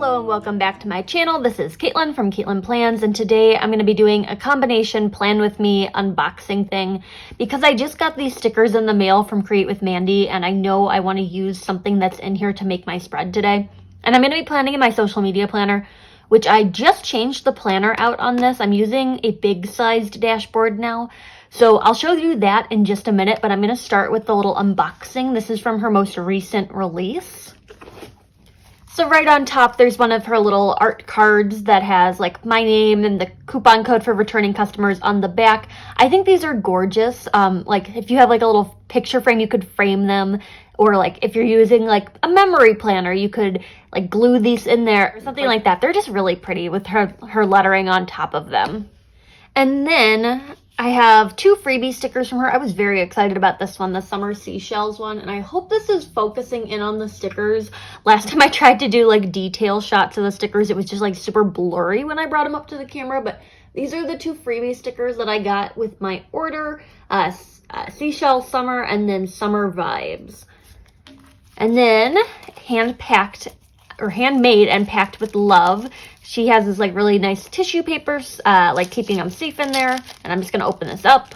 Hello and welcome back to my channel. This is Caitlin from Caitlin Plans, and today I'm going to be doing a combination plan with me unboxing thing because I just got these stickers in the mail from Create with Mandy, and I know I want to use something that's in here to make my spread today. And I'm going to be planning in my social media planner, which I just changed the planner out on this. I'm using a big sized dashboard now. So I'll show you that in just a minute, but I'm going to start with the little unboxing. This is from her most recent release. So right on top, there's one of her little art cards that has like my name and the coupon code for returning customers on the back. I think these are gorgeous. Like if you have like a little picture frame, you could frame them. Or like if you're using like a memory planner, you could like glue these in there or something like that. They're just really pretty with her lettering on top of them. And then I have two freebie stickers from her. I was very excited about this one, the Summer Seashells one, and I hope this is focusing in on the stickers. Last time I tried to do like detail shots of the stickers, it was just like super blurry when I brought them up to the camera, but these are the two freebie stickers that I got with my order, Seashell Summer and then Summer Vibes. And then handmade and packed with love. She has this like really nice tissue papers, like keeping them safe in there. And I'm just gonna open this up.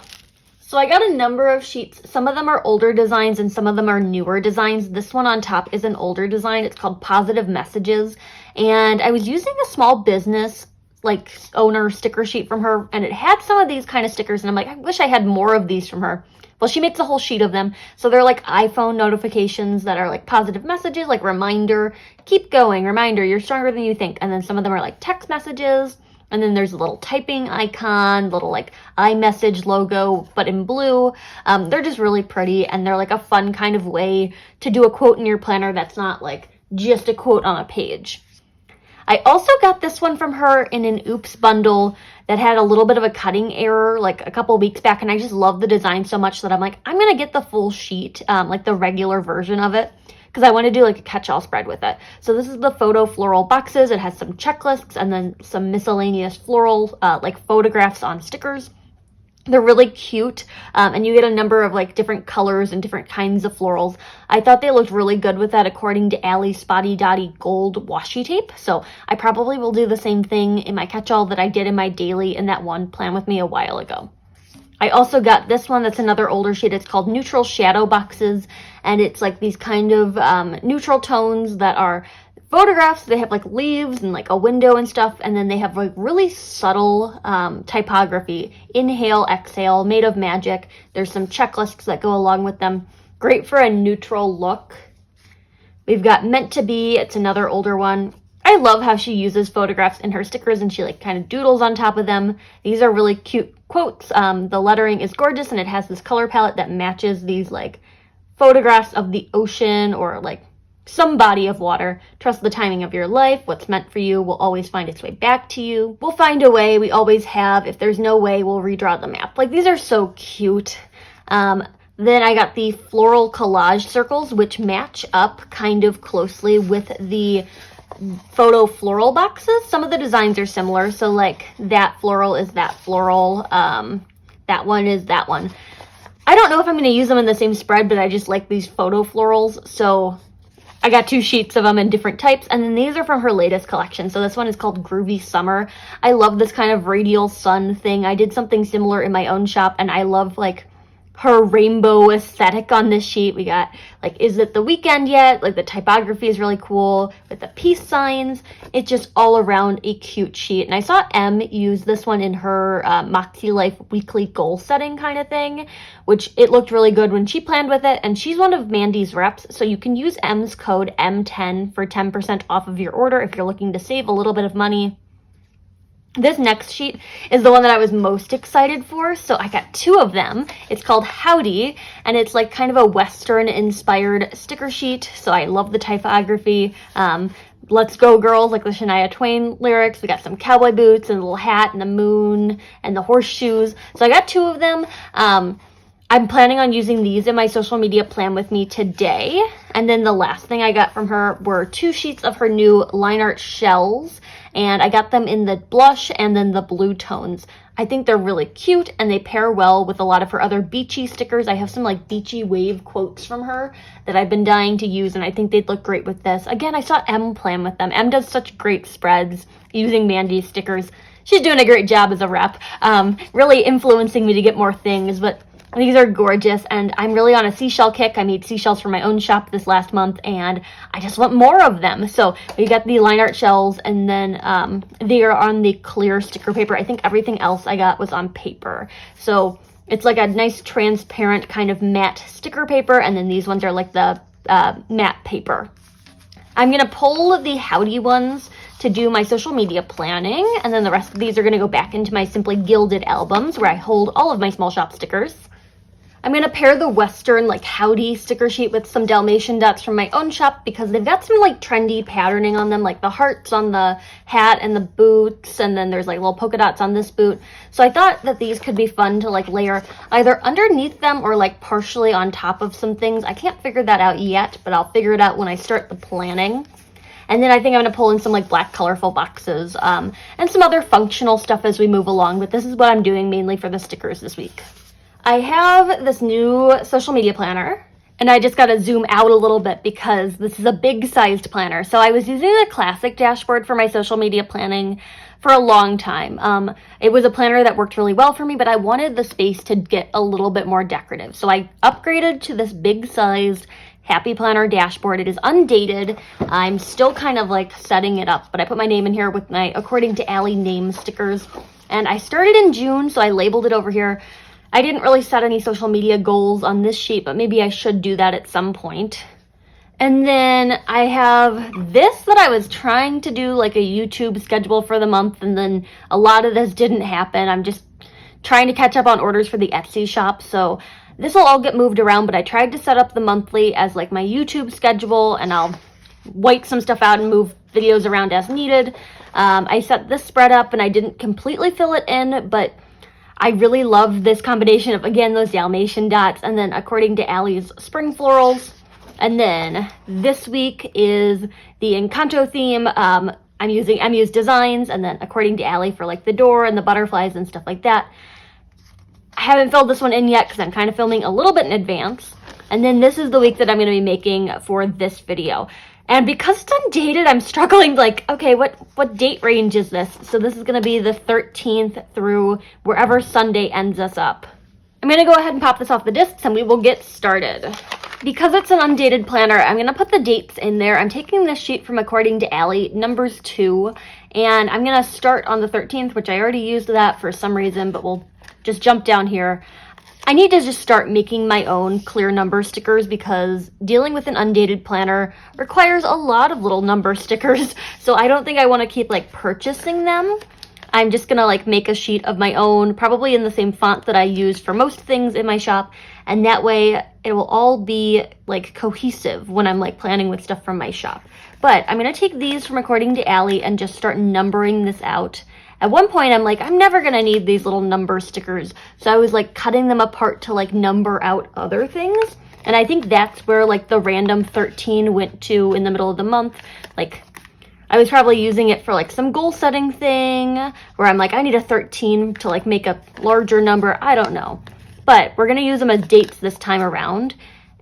So I got a number of sheets. Some of them are older designs and some of them are newer designs. This one on top is an older design. It's called Positive Messages. And I was using a small business like owner sticker sheet from her, and it had some of these kind of stickers. And I'm like, I wish I had more of these from her. Well, she makes a whole sheet of them. So they're like iPhone notifications that are like positive messages, like reminder, keep going, reminder, you're stronger than you think. And then some of them are like text messages. And then there's a little typing icon, little like iMessage logo, but in blue. They're just really pretty. And they're like a fun kind of way to do a quote in your planner that's not like just a quote on a page. I also got this one from her in an Oops bundle that had a little bit of a cutting error like a couple weeks back, and I just love the design so much that I'm like, I'm gonna get the full sheet, like the regular version of it, because I want to do like a catch-all spread with it. So this is the photo floral boxes. It has some checklists and then some miscellaneous floral like photographs on stickers. They're really cute, and you get a number of like different colors and different kinds of florals. I thought they looked really good with that according to Allie's Spotty Dotty Gold Washi Tape. So I probably will do the same thing in my catch-all that I did in my daily in that one plan with me a while ago. I also got this one that's another older sheet. It's called Neutral Shadow Boxes, and it's like these kind of neutral tones that are photographs. They have like leaves and like a window and stuff, and then they have like really subtle typography. Inhale, exhale, made of magic. There's some checklists that go along with them. Great for a neutral look. We've got Meant to Be. It's another older one. I love how she uses photographs in her stickers and she like kind of doodles on top of them. These are really cute quotes. The lettering is gorgeous, and it has this color palette that matches these like photographs of the ocean or like some body of water. Trust the timing of your life. What's meant for you will always find its way back to you. We'll find a way. We always have. If there's no way, we'll redraw the map. Like, these are so cute. Then I got the floral collage circles, which match up kind of closely with the photo floral boxes. Some of the designs are similar. So like that floral is that floral. That one is that one. I don't know if I'm going to use them in the same spread, but I just like these photo florals. So I got two sheets of them in different types, and then these are from her latest collection. So this one is called Groovy Summer. I love this kind of radial sun thing. I did something similar in my own shop, and I love like her rainbow aesthetic on this sheet. We got like, is it the weekend yet? Like the typography is really cool with the peace signs. It's just all around a cute sheet. And I saw Em use this one in her Moxie Life weekly goal setting kind of thing, which it looked really good when she planned with it. And she's one of Mandy's reps, so you can use Em's code M10 for 10% off of your order if you're looking to save a little bit of money. This next sheet is the one that I was most excited for, so I got two of them. It's called Howdy, and it's like kind of a Western-inspired sticker sheet, so I love the typography. Let's go girls, like the Shania Twain lyrics. We got some cowboy boots and a little hat and the moon and the horseshoes. So I got two of them. I'm planning on using these in my social media plan with me today. And then the last thing I got from her were two sheets of her new line art shells. And I got them in the blush and then the blue tones. I think they're really cute and they pair well with a lot of her other beachy stickers. I have some like beachy wave quotes from her that I've been dying to use, and I think they'd look great with this. Again, I saw Em plan with them. Em does such great spreads using Mandy's stickers. She's doing a great job as a rep, really influencing me to get more things, but these are gorgeous, and I'm really on a seashell kick. I made seashells for my own shop this last month, and I just want more of them. So we got the line art shells, and then they are on the clear sticker paper. I think everything else I got was on paper. So it's like a nice transparent kind of matte sticker paper, and then these ones are like the matte paper. I'm going to pull the Howdy ones to do my social media planning, and then the rest of these are going to go back into my Simply Gilded albums where I hold all of my small shop stickers. I'm going to pair the Western like Howdy sticker sheet with some Dalmatian dots from my own shop because they've got some like trendy patterning on them, like the hearts on the hat and the boots, and then there's like little polka dots on this boot. So I thought that these could be fun to like layer either underneath them or like partially on top of some things. I can't figure that out yet, but I'll figure it out when I start the planning. And then I think I'm going to pull in some like black colorful boxes and some other functional stuff as we move along, but this is what I'm doing mainly for the stickers this week. I have this new social media planner, and I just got to zoom out a little bit because this is a big sized planner. So I was using a classic dashboard for my social media planning for a long time. It was a planner that worked really well for me, but I wanted the space to get a little bit more decorative. So I upgraded to this big sized Happy Planner dashboard. It is undated. I'm still kind of like setting it up, but I put my name in here with my According to Allie name stickers. And I started in June, so I labeled it over here. I didn't really set any social media goals on this sheet, but maybe I should do that at some point. And then I have this that I was trying to do like a YouTube schedule for the month, and then a lot of this didn't happen. I'm just trying to catch up on orders for the Etsy shop, so this will all get moved around, but I tried to set up the monthly as like my YouTube schedule, and I'll wipe some stuff out and move videos around as needed. I set this spread up and I didn't completely fill it in, but I really love this combination of, again, those Dalmatian dots, and then According to Allie's spring florals. And then this week is the Encanto theme. I'm using Emu's designs, and then According to Allie for like the door and the butterflies and stuff like that. I haven't filled this one in yet because I'm kind of filming a little bit in advance. And then this is the week that I'm going to be making for this video. And because it's undated, I'm struggling like, okay, what date range is this? So this is going to be the 13th through wherever Sunday ends us up. I'm going to go ahead and pop this off the discs and we will get started. Because it's an undated planner, I'm going to put the dates in there. I'm taking this sheet from According to Allie, numbers 2, and I'm going to start on the 13th, which I already used that for some reason, but we'll just jump down here. I need to just start making my own clear number stickers because dealing with an undated planner requires a lot of little number stickers. So I don't think I want to keep like purchasing them. I'm just going to like make a sheet of my own, probably in the same font that I use for most things in my shop. And that way it will all be like cohesive when I'm like planning with stuff from my shop. But I'm going to take these from According to Allie and just start numbering this out. At one point, I'm like, I'm never going to need these little number stickers. So I was like cutting them apart to like number out other things. And I think that's where like the random 13 went to in the middle of the month. Like I was probably using it for like some goal setting thing where I'm like, I need a 13 to like make a larger number. I don't know. But we're going to use them as dates this time around.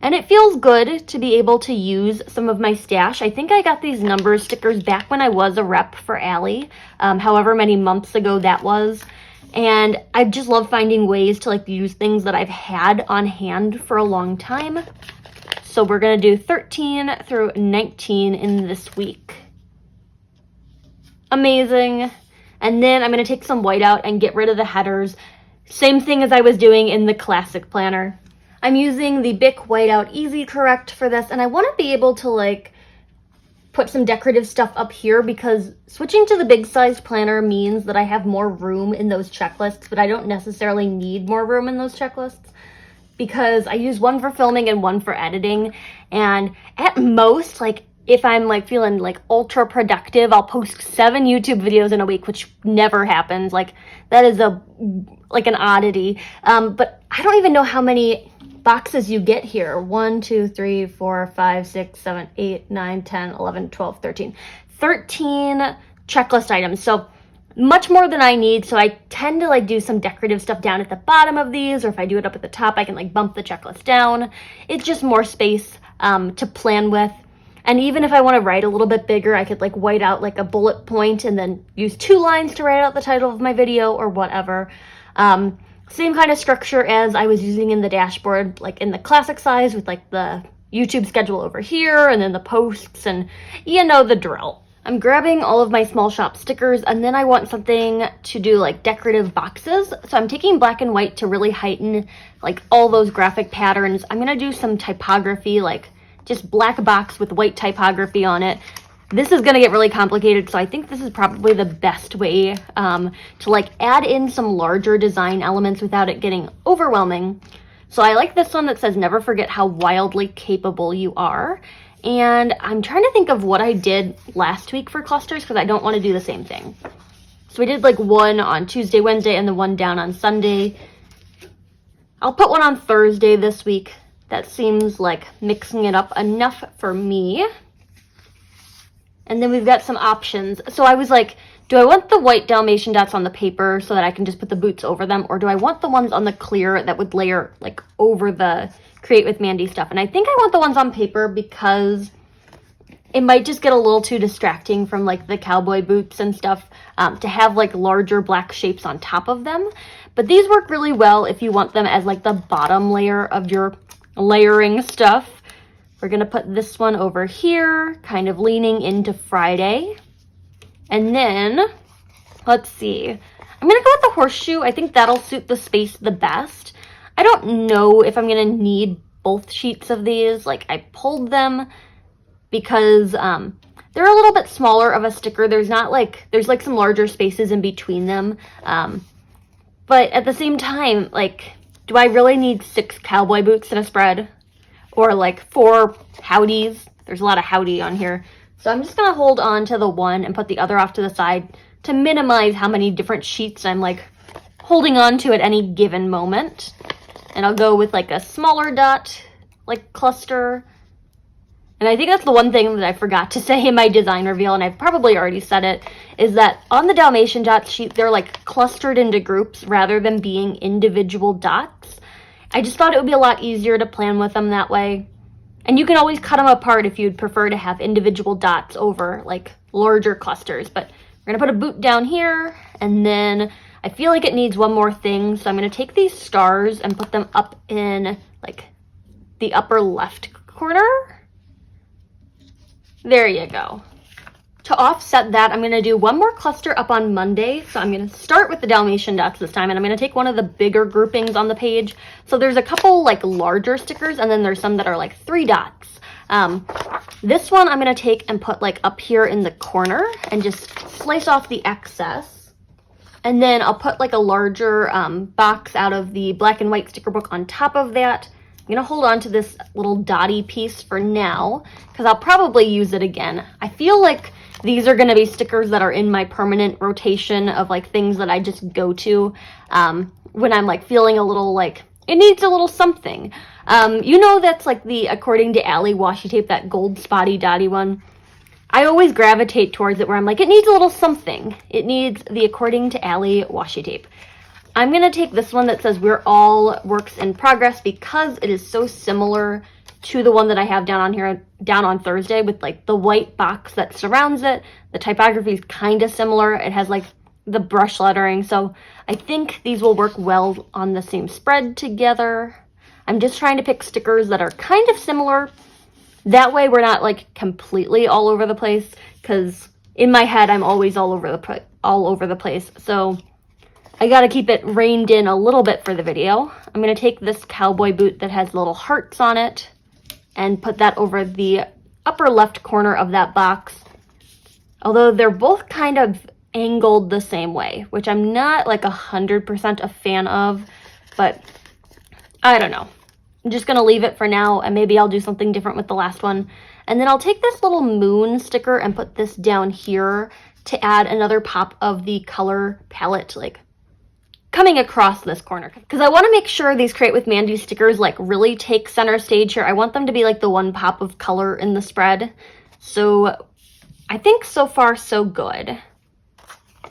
And it feels good to be able to use some of my stash. I think I got these number stickers back when I was a rep for Allie, however many months ago that was. And I just love finding ways to like use things that I've had on hand for a long time. So we're going to do 13 through 19 in this week. Amazing. And then I'm going to take some white out and get rid of the headers. Same thing as I was doing in the classic planner. I'm using the Bic Whiteout Easy Correct for this, and I want to be able to like put some decorative stuff up here because switching to the big sized planner means that I have more room in those checklists, but I don't necessarily need more room in those checklists because I use one for filming and one for editing. And at most, like if I'm like feeling like ultra productive, I'll post 7 YouTube videos in a week, which never happens. Like that is like an oddity. But I don't even know how many boxes you get here. 1, 2, 3, 4, 5, 6, 7, 8, 9, 10, 11, 12, 13. 13 checklist items. So much more than I need, so I tend to like do some decorative stuff down at the bottom of these, or if I do it up at the top, I can like bump the checklist down. It's just more space to plan with. And even if I want to write a little bit bigger, I could like white out like a bullet point and then use 2 lines to write out the title of my video or whatever. Same kind of structure as I was using in the dashboard, like in the classic size with like the YouTube schedule over here and then the posts, and you know the drill. I'm grabbing all of my small shop stickers, and then I want something to do like decorative boxes. So I'm taking black and white to really heighten like all those graphic patterns. I'm gonna do some typography, like just black box with white typography on it. This is gonna get really complicated, so I think this is probably the best way to like add in some larger design elements without it getting overwhelming. So I like this one that says, "Never forget how wildly capable you are." And I'm trying to think of what I did last week for clusters because I don't want to do the same thing. So we did like one on Tuesday, Wednesday, and the one down on Sunday. I'll put one on Thursday this week. That seems like mixing it up enough for me. And then we've got some options. So I was like, do I want the white Dalmatian dots on the paper so that I can just put the boots over them? Or do I want the ones on the clear that would layer like over the Create with Mandy stuff? And I think I want the ones on paper because it might just get a little too distracting from like the cowboy boots and stuff to have like larger black shapes on top of them. But these work really well if you want them as like the bottom layer of your layering stuff. We're gonna put this one over here, kind of leaning into Friday. And then, let's see, I'm gonna go with the horseshoe. I think that'll suit the space the best. I don't know if I'm gonna need both sheets of these. Like, I pulled them because they're a little bit smaller of a sticker. There's like some larger spaces in between them. But at the same time, like, do I really need 6 cowboy boots in a spread? Or like 4 Howdies? There's a lot of Howdy on here. So I'm just gonna hold on to the one and put the other off to the side to minimize how many different sheets I'm like holding on to at any given moment. And I'll go with like a smaller dot, like cluster. And I think that's the one thing that I forgot to say in my design reveal, and I've probably already said it, is that on the Dalmatian dot sheet, they're like clustered into groups rather than being individual dots. I just thought it would be a lot easier to plan with them that way. And you can always cut them apart if you'd prefer to have individual dots over like larger clusters. But we're gonna put a boot down here, and then I feel like it needs one more thing. So I'm gonna take these stars and put them up in like the upper left corner. There you go. To offset that, I'm going to do one more cluster up on Monday. So I'm going to start with the Dalmatian dots this time, and I'm going to take one of the bigger groupings on the page. So there's a couple like larger stickers, and then there's some that are like 3 dots. This one I'm going to take and put like up here in the corner and just slice off the excess. And then I'll put like a larger box out of the black and white sticker book on top of that. I'm going to hold on to this little dotty piece for now because I'll probably use it again. I feel like these are going to be stickers that are in my permanent rotation of like things that I just go to when I'm like feeling a little like it needs a little something. You know, that's like the According to Allie washi tape, that gold spotty dotty one. I always gravitate towards it where I'm like, it needs a little something. It needs the According to Allie washi tape. I'm going to take this one that says We're All Works in Progress because it is so similar to the one that I have down on Thursday with like the white box that surrounds it. The typography is kind of similar. It has like the brush lettering. So I think these will work well on the same spread together. I'm just trying to pick stickers that are kind of similar. That way we're not like completely all over the place, because in my head I'm always all over the place. So I gotta keep it reined in a little bit for the video. I'm gonna take this cowboy boot that has little hearts on it and put that over the upper left corner of that box. Although they're both kind of angled the same way, which I'm not like 100% a fan of, but I don't know. I'm just gonna leave it for now, and maybe I'll do something different with the last one. And then I'll take this little moon sticker and put this down here to add another pop of the color palette, like coming across this corner, because I want to make sure these Create with Mandy stickers like really take center stage here. I want them to be like the one pop of color in the spread. So I think so far so good.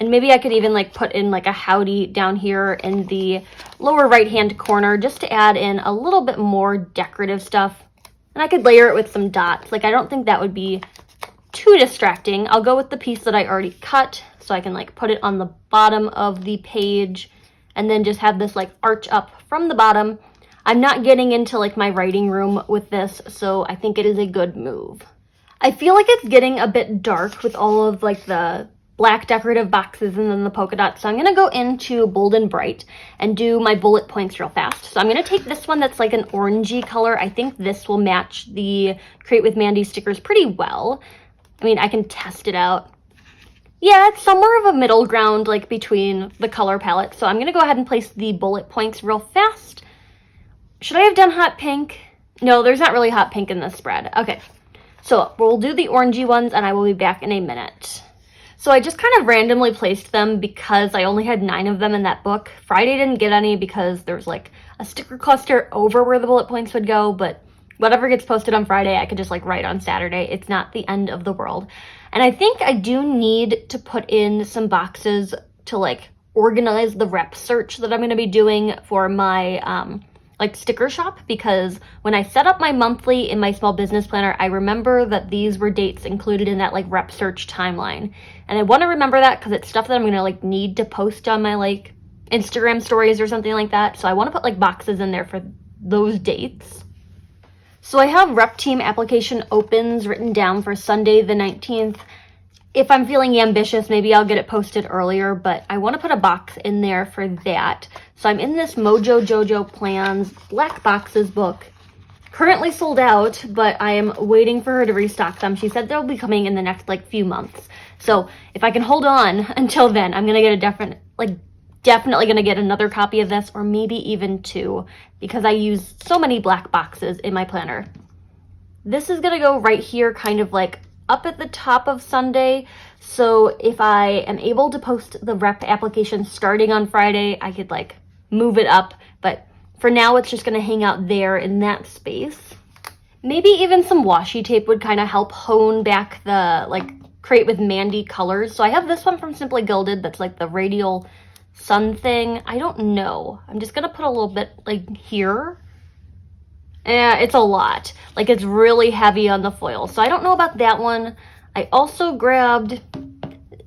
And maybe I could even like put in like a Howdy down here in the lower right hand corner just to add in a little bit more decorative stuff. And I could layer it with some dots. Like I don't think that would be too distracting. I'll go with the piece that I already cut so I can like put it on the bottom of the page and then just have this like arch up from the bottom. I'm not getting into like my writing room with this, so I think it is a good move. I feel like it's getting a bit dark with all of like the black decorative boxes and then the polka dots. So I'm going to go into Bold and Bright and do my bullet points real fast. So I'm going to take this one that's like an orangey color. I think this will match the Create with Mandy stickers pretty well. I mean, I can test it out. Yeah, it's somewhere of a middle ground like between the color palette. So I'm going to go ahead and place the bullet points real fast. Should I have done hot pink? No, there's not really hot pink in this spread. Okay, so we'll do the orangey ones and I will be back in a minute. So I just kind of randomly placed them because I only had 9 of them in that book. Friday didn't get any because there was like a sticker cluster over where the bullet points would go, but whatever gets posted on Friday, I could just like write on Saturday. It's not the end of the world. And I think I do need to put in some boxes to like organize the rep search that I'm going to be doing for my like sticker shop, because when I set up my monthly in my small business planner, I remember that these were dates included in that like rep search timeline. And I want to remember that because it's stuff that I'm going to like need to post on my like Instagram stories or something like that. So I want to put like boxes in there for those dates. So I have rep team application opens written down for Sunday the 19th. If I'm feeling ambitious, maybe I'll get it posted earlier, but I want to put a box in there for that. So I'm in this Mojo Jojo Plans Black Boxes book. Currently sold out, but I am waiting for her to restock them. She said they'll be coming in the next like few months. So if I can hold on until then, I'm going to get definitely going to get another copy of this, or maybe even 2, because I use so many black boxes in my planner. This is going to go right here, kind of like up at the top of Sunday. So if I am able to post the rep application starting on Friday, I could like move it up. But for now, it's just going to hang out there in that space. Maybe even some washi tape would kind of help hone back the like Create with Mandy colors. So I have this one from Simply Gilded that's like the radial sun thing. I don't know. I'm just going to put a little bit like here. It's a lot. Like it's really heavy on the foil. So I don't know about that one. I also grabbed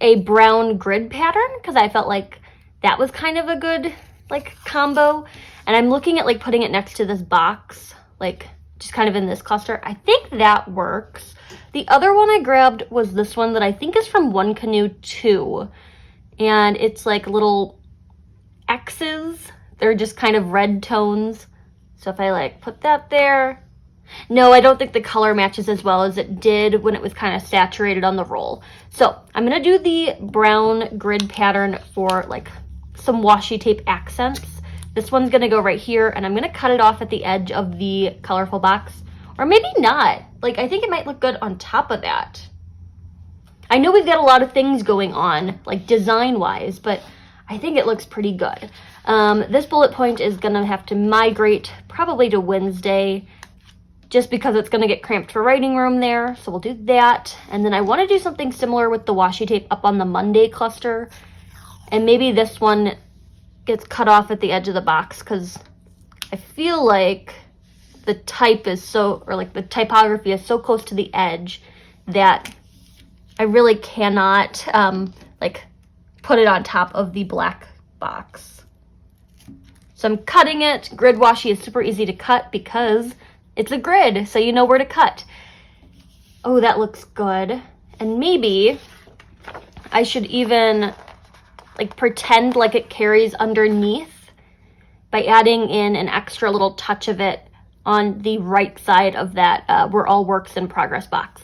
a brown grid pattern because I felt like that was kind of a good like combo. And I'm looking at like putting it next to this box, like just kind of in this cluster. I think that works. The other one I grabbed was this one that I think is from One Canoe 2. And it's like little X's. They're just kind of red tones. So if I like put that there, no, I don't think the color matches as well as it did when it was kind of saturated on the roll. So I'm going to do the brown grid pattern for like some washi tape accents. This one's going to go right here, and I'm going to cut it off at the edge of the colorful box. Or maybe not. Like, I think it might look good on top of that. I know we've got a lot of things going on, like design-wise, but I think it looks pretty good. This bullet point is going to have to migrate probably to Wednesday just because it's going to get cramped for writing room there. So we'll do that. And then I want to do something similar with the washi tape up on the Monday cluster. And maybe this one gets cut off at the edge of the box because I feel like the type is so, or like the typography is so close to the edge that I really cannot like put it on top of the black box. So I'm cutting it. Grid washi is super easy to cut because it's a grid, so you know where to cut. Oh, that looks good. And maybe I should even like pretend like it carries underneath by adding in an extra little touch of it on the right side of that We're All Works in Progress box.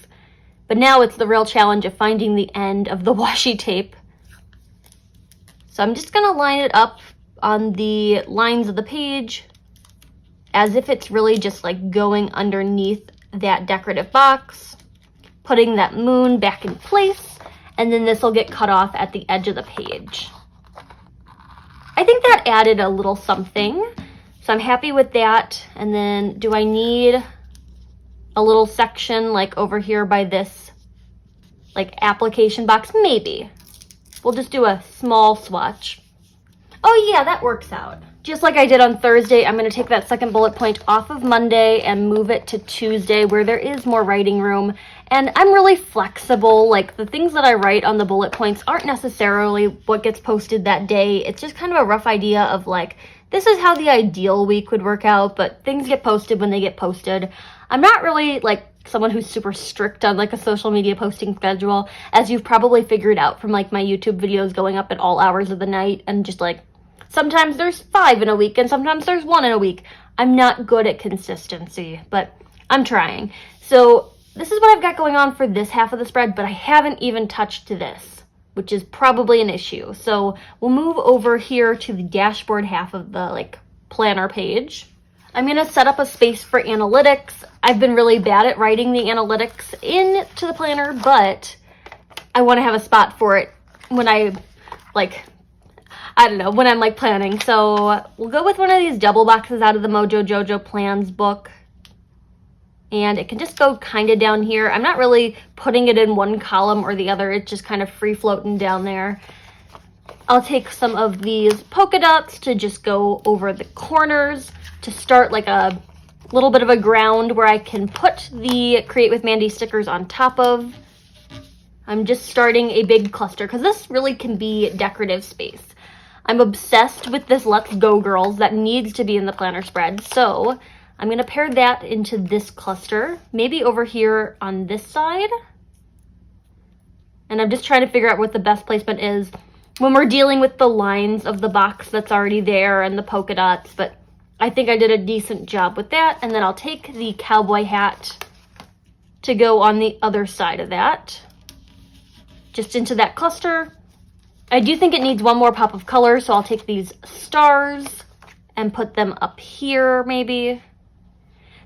But now it's the real challenge of finding the end of the washi tape. So I'm just gonna line it up on the lines of the page as if it's really just like going underneath that decorative box, putting that moon back in place, and then this will get cut off at the edge of the page. I think that added a little something, so I'm happy with that. And then do I need a little section like over here by this like application box? Maybe. we'll just do a small swatch. Oh yeah, that works out. Just like I did on Thursday, I'm going to take that second bullet point off of Monday and move it to Tuesday where there is more writing room. And I'm really flexible. Like, the things that I write on the bullet points aren't necessarily what gets posted that day. It's just kind of a rough idea of like, this is how the ideal week would work out, but things get posted when they get posted. I'm not really like someone who's super strict on like a social media posting schedule, as you've probably figured out from like my YouTube videos going up at all hours of the night, and just like, sometimes there's 5 in a week and sometimes there's 1 in a week. I'm not good at consistency, but I'm trying. So this is what I've got going on for this half of the spread, but I haven't even touched this, which is probably an issue. So we'll move over here to the dashboard half of the like planner page. I'm going to set up a space for analytics. I've been really bad at writing the analytics into the planner, but I want to have a spot for it when I don't know, when I'm like planning. So we'll go with one of these double boxes out of the Mojo Jojo Plans book. And it can just go kind of down here. I'm not really putting it in one column or the other. It's just kind of free floating down there. I'll take some of these polka dots to just go over the corners to start like a little bit of a ground where I can put the Create with Mandy stickers on top of. I'm just starting a big cluster because this really can be decorative space. I'm obsessed with this Let's Go Girls that needs to be in the planner spread. So I'm going to pair that into this cluster, maybe over here on this side. And I'm just trying to figure out what the best placement is when we're dealing with the lines of the box that's already there and the polka dots. But I think I did a decent job with that. And then I'll take the cowboy hat to go on the other side of that, just into that cluster. I do think it needs one more pop of color, so I'll take these stars and put them up here maybe.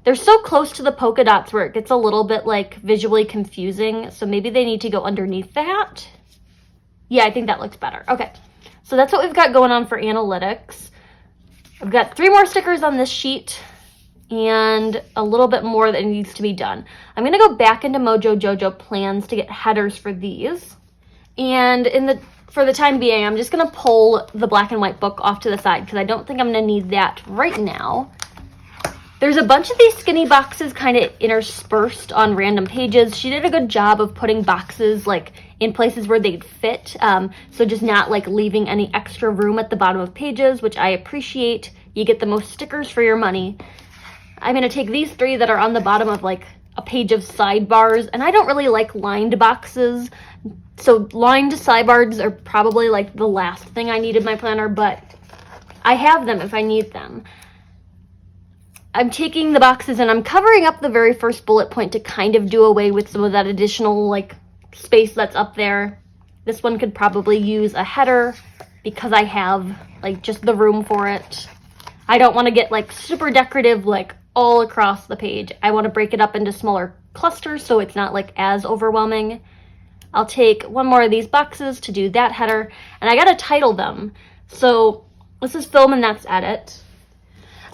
They're so close to the polka dots where it gets a little bit like visually confusing, so maybe they need to go underneath the hat. Yeah, I think that looks better. Okay, so that's what we've got going on for analytics. I've got 3 more stickers on this sheet and a little bit more that needs to be done. I'm gonna go back into Mojo Jojo Plans to get headers for these. And for the time being, I'm just going to pull the black and white book off to the side because I don't think I'm going to need that right now. There's a bunch of these skinny boxes kind of interspersed on random pages. She did a good job of putting boxes like in places where they'd fit. So just not like leaving any extra room at the bottom of pages, which I appreciate. You get the most stickers for your money. I'm going to take these 3 that are on the bottom of like a page of sidebars, and I don't really like lined boxes. So lined sidebars are probably like the last thing I need in my planner, but I have them if I need them. I'm taking the boxes and I'm covering up the very first bullet point to kind of do away with some of that additional like space that's up there. This one could probably use a header because I have like just the room for it. I don't want to get like super decorative like all across the page. I want to break it up into smaller clusters so it's not like as overwhelming. I'll take one more of these boxes to do that header, and I gotta title them. So this is film and that's edit.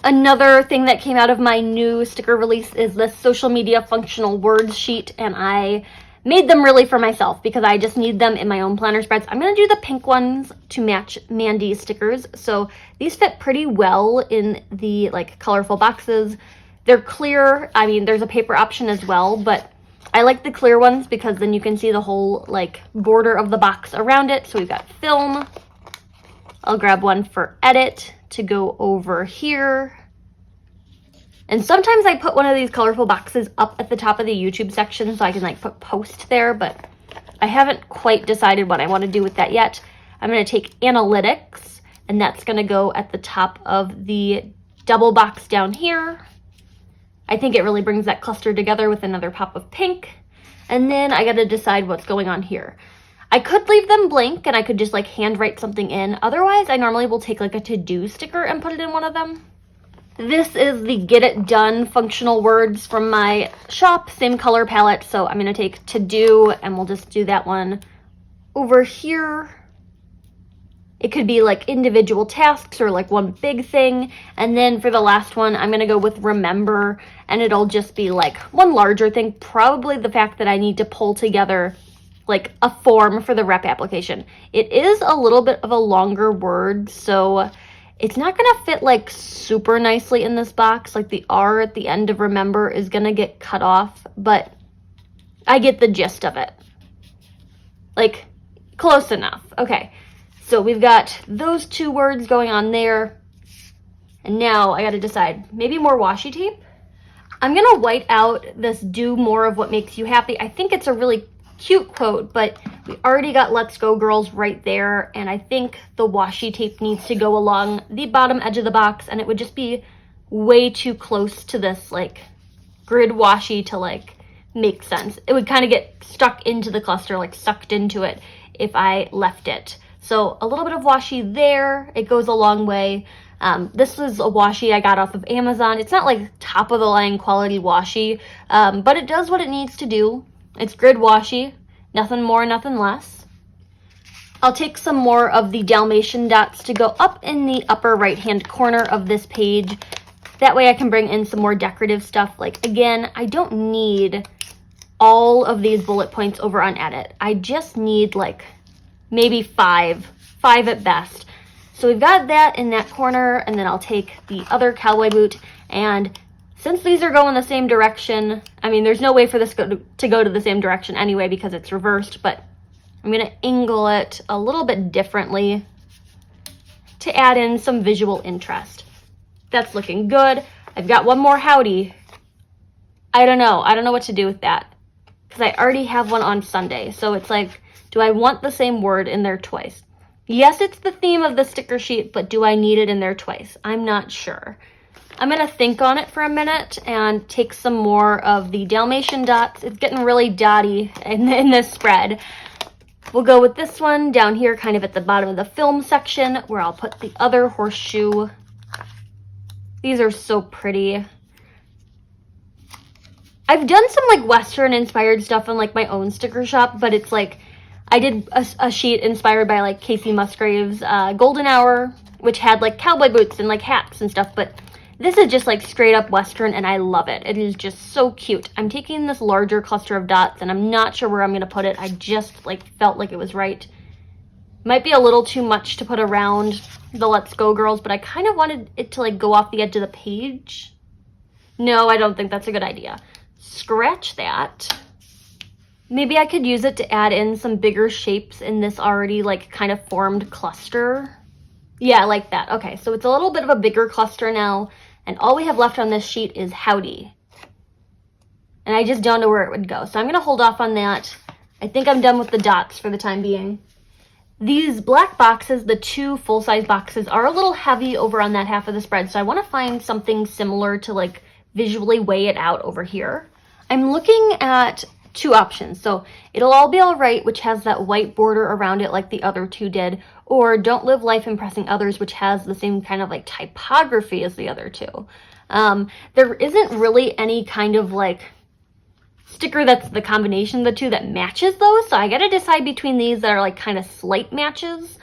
Another thing that came out of my new sticker release is this social media functional words sheet, and I made them really for myself because I just need them in my own planner spreads. I'm gonna do the pink ones to match Mandy's stickers. So these fit pretty well in the like colorful boxes. They're clear. I mean, there's a paper option as well, but I like the clear ones because then you can see the whole like border of the box around it. So we've got film. I'll grab one for edit to go over here. And sometimes I put one of these colorful boxes up at the top of the YouTube section so I can like put post there, but I haven't quite decided what I want to do with that yet. I'm going to take analytics, and that's going to go at the top of the double box down here. I think it really brings that cluster together with another pop of pink. And then I got to decide what's going on here. I could leave them blank and I could just like handwrite something in. Otherwise, I normally will take like a to-do sticker and put it in one of them. This is the Get It Done functional words from my shop, same color palette. So I'm going to take to do and we'll just do that one over here. It could be like individual tasks or like one big thing. And then for the last one, I'm going to go with remember, and it'll just be like one larger thing. Probably the fact that I need to pull together like a form for the rep application. It is a little bit of a longer word, so it's not going to fit like super nicely in this box. Like the R at the end of remember is going to get cut off, but I get the gist of it. Like close enough. Okay, so we've got those two words going on there. And now I got to decide, maybe more washi tape? I'm going to white out this do more of what makes you happy. I think it's a really cute quote, but we already got let's go girls right there. And I think the washi tape needs to go along the bottom edge of the box, and it would just be way too close to this like grid washi to like make sense. It would kind of get stuck into the cluster, like sucked into it if I left it. So a little bit of washi there, it goes a long way. This was a washi I got off of Amazon. It's not like top of the line quality washi, but it does what it needs to do. It's grid washi, nothing more, nothing less. I'll take some more of the Dalmatian dots to go up in the upper right hand corner of this page. That way I can bring in some more decorative stuff. Like again, I don't need all of these bullet points over on edit. I just need like maybe five at best. So we've got that in that corner, and then I'll take the other cowboy boot, and since these are going the same direction, I mean, there's no way for this to go to the same direction anyway because it's reversed, but I'm going to angle it a little bit differently to add in some visual interest. That's looking good. I've got one more howdy. I don't know what to do with that because I already have one on Sunday. So it's like, do I want the same word in there twice? Yes, it's the theme of the sticker sheet, but do I need it in there twice? I'm not sure. I'm going to think on it for a minute and take some more of the Dalmatian dots. It's getting really dotty in this spread. We'll go with this one down here kind of at the bottom of the film section where I'll put the other horseshoe. These are so pretty. I've done some like Western inspired stuff in like my own sticker shop, but it's like I did a sheet inspired by like Casey Musgrave's Golden Hour, which had like cowboy boots and like hats and stuff, but this is just like straight up Western and I love it. It is just so cute. I'm taking this larger cluster of dots and I'm not sure where I'm going to put it. I just like felt like it was right. Might be a little too much to put around the Let's Go Girls, but I kind of wanted it to like go off the edge of the page. No, I don't think that's a good idea. Scratch that. Maybe I could use it to add in some bigger shapes in this already like kind of formed cluster. Yeah, I like that. Okay, so it's a little bit of a bigger cluster now, and all we have left on this sheet is howdy. And I just don't know where it would go, so I'm going to hold off on that. I think I'm done with the dots for the time being. These black boxes, the two full-size boxes, are a little heavy over on that half of the spread, so I want to find something similar to like visually weigh it out over here. I'm looking at two options. So It'll All Be Alright, which has that white border around it like the other two did, or Don't Live Life Impressing Others, which has the same kind of like typography as the other two. There isn't really any kind of like sticker that's the combination of the two that matches those, so I gotta decide between these that are like kind of slight matches.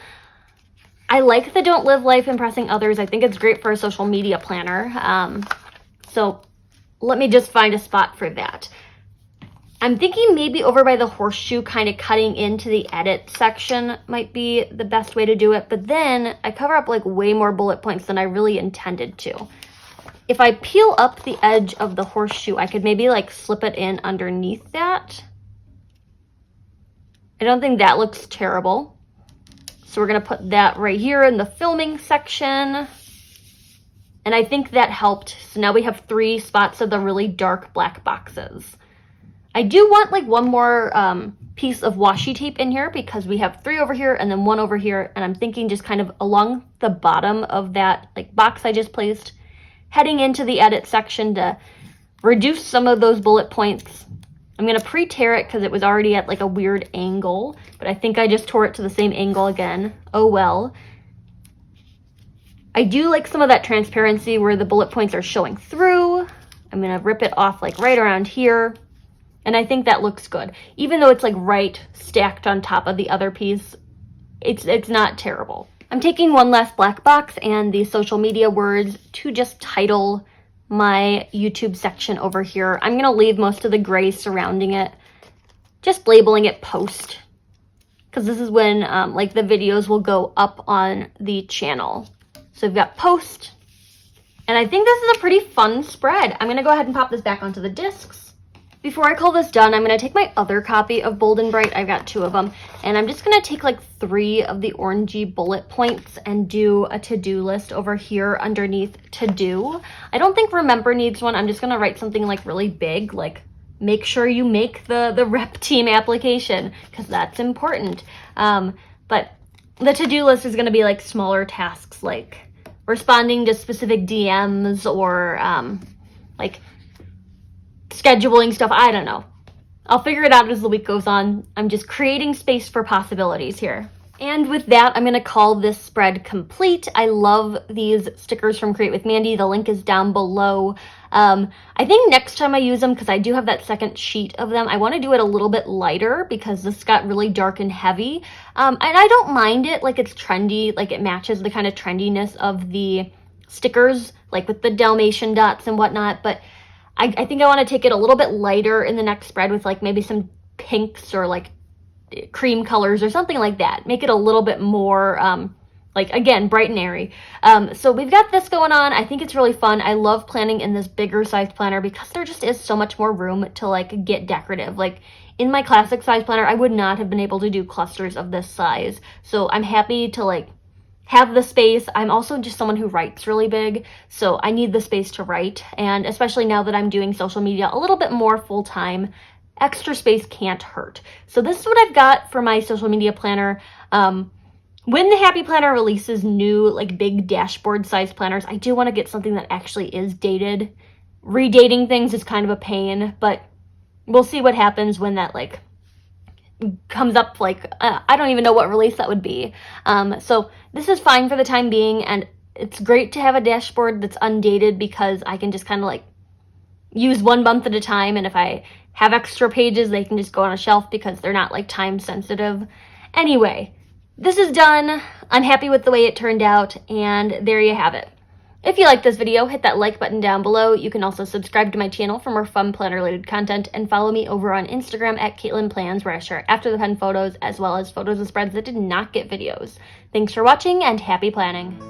I like the Don't Live Life Impressing Others. I think it's great for a social media planner. So let me just find a spot for that. I'm thinking maybe over by the horseshoe, kind of cutting into the edit section might be the best way to do it. But then I cover up like way more bullet points than I really intended to. If I peel up the edge of the horseshoe, I could maybe like slip it in underneath that. I don't think that looks terrible. So we're going to put that right here in the filming section. And I think that helped. So now we have 3 spots of the really dark black boxes. I do want like one more piece of washi tape in here because we have 3 over here and then 1 over here. And I'm thinking just kind of along the bottom of that like box I just placed, heading into the edit section to reduce some of those bullet points. I'm going to pre-tear it because it was already at like a weird angle, but I think I just tore it to the same angle again. Oh well. I do like some of that transparency where the bullet points are showing through. I'm going to rip it off like right around here. And I think that looks good. Even though it's like right stacked on top of the other piece, it's not terrible. I'm taking one last black box and the social media words to just title my YouTube section over here. I'm going to leave most of the gray surrounding it just labeling it post, because this is when like the videos will go up on the channel. So we've got post, and I think this is a pretty fun spread. I'm gonna go ahead and pop this back onto the discs. Before I call this done, I'm going to take my other copy of Bold and Bright. I've got 2 of them. And I'm just going to take like 3 of the orangey bullet points and do a to-do list over here underneath to-do. I don't think remember needs one. I'm just going to write something like really big, like make sure you make the rep team application, because that's important. But the to-do list is going to be like smaller tasks, like responding to specific DMs or like scheduling stuff. I don't know. I'll figure it out as the week goes on. I'm just creating space for possibilities here. And with that, I'm going to call this spread complete. I love these stickers from Create with Mandy. The link is down below. I think next time I use them, because I do have that second sheet of them, I want to do it a little bit lighter because this got really dark and heavy. And I don't mind it. Like, it's trendy. Like, it matches the kind of trendiness of the stickers, like with the Dalmatian dots and whatnot. But I think I want to take it a little bit lighter in the next spread with like maybe some pinks or like cream colors or something like that. Make it a little bit more like, again, bright and airy. So we've got this going on. I think it's really fun. I love planning in this bigger size planner because there just is so much more room to like get decorative. Like in my classic size planner, I would not have been able to do clusters of this size. So I'm happy to like have the space. I'm also just someone who writes really big, so I need the space to write. And especially now that I'm doing social media a little bit more full-time, extra space can't hurt. So this is what I've got for my social media planner. When the Happy Planner releases new like big dashboard size planners, I do want to get something that actually is dated. Redating things is kind of a pain, but we'll see what happens when that like comes up. Like I don't even know what release that would be. So this is fine for the time being, and it's great to have a dashboard that's undated because I can just kind of like use 1 month at a time, and if I have extra pages, they can just go on a shelf because they're not like time sensitive. Anyway, this is done. I'm happy with the way it turned out, and there you have it. If you liked this video, hit that like button down below. You can also subscribe to my channel for more fun planner-related content, and follow me over on Instagram at Caitlin Plans, where I share after the pen photos as well as photos of spreads that did not get videos. Thanks for watching, and happy planning!